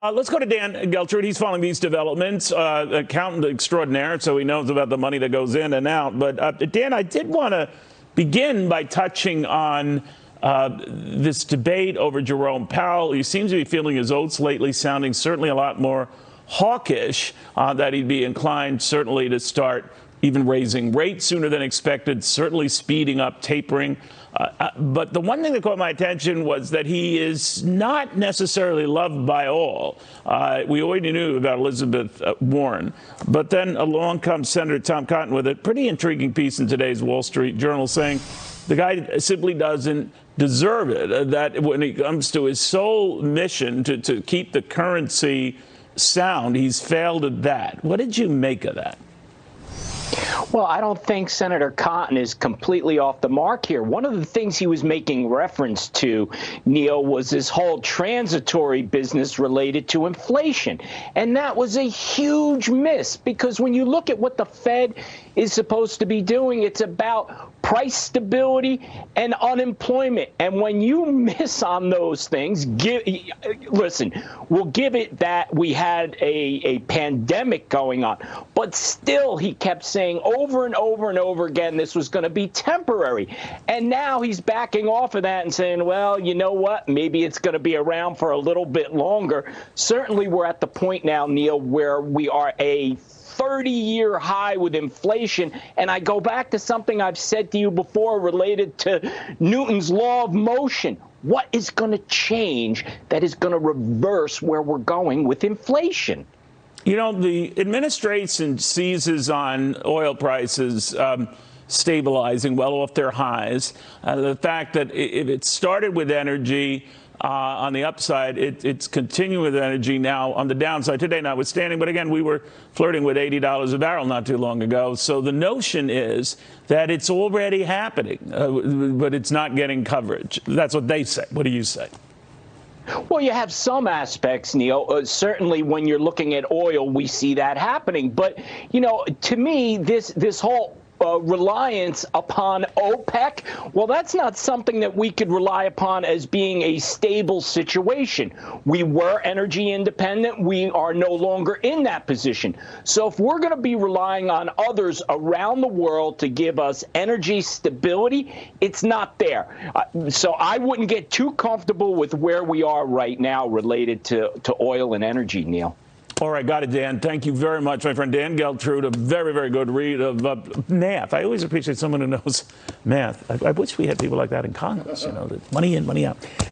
Let's go to Dan Geltrude. He's following these developments, accountant extraordinaire, so he knows about the money that goes in and out. But Dan, I did want to begin by touching on this debate over Jerome Powell. He seems to be feeling his oats lately, sounding certainly a lot more hawkish, that he'd be inclined certainly to start even raising rates sooner than expected, certainly speeding up tapering. But the one thing that caught my attention was that he is not necessarily loved by all. We already knew about Elizabeth Warren. But then along comes Senator Tom Cotton with a pretty intriguing piece in today's Wall Street Journal saying the guy simply doesn't deserve it, that when it comes to his sole mission to keep the currency sound, he's failed at that. What did you make of that? Well, I don't think Senator Cotton is completely off the mark here. One of the things he was making reference to, Neil, was this whole transitory business related to inflation. And that was a huge miss, because when you look at what the Fed is supposed to be doing, it's about price stability and unemployment. And when you miss on those things, listen, we'll give it that we had a pandemic going on, but still he kept saying over and over and over again this was going to be temporary. And now he's backing off of that and saying, well, you know what, maybe it's going to be around for a little bit longer. Certainly we're at the point now, Neil, where we are a 30-year high with inflation. And I go back to something I've said to you before related to Newton's law of motion. What is going to change that is going to reverse where we're going with inflation? You know, the administration seizes on oil prices stabilizing well off their highs. The fact that if it started with energy on the upside, it's continuing with energy now on the downside today, notwithstanding. But again, we were flirting with $80 a barrel not too long ago. So the notion is that it's already happening, but it's not getting coverage. That's what they say. What do you say? Well, you have some aspects, Neil. Certainly when you're looking at oil, we see that happening. But, you know, to me, this whole reliance upon OPEC, well, that's not something that we could rely upon as being a stable situation. We were energy independent. We are no longer in that position. So if we're going to be relying on others around the world to give us energy stability, it's not there. So I wouldn't get too comfortable with where we are right now related to oil and energy, Neil. All right, got it, Dan. Thank you very much, my friend. Dan Geltrude, a very, very good read of math. I always appreciate someone who knows math. I wish we had people like that in Congress, you know, money in, money out.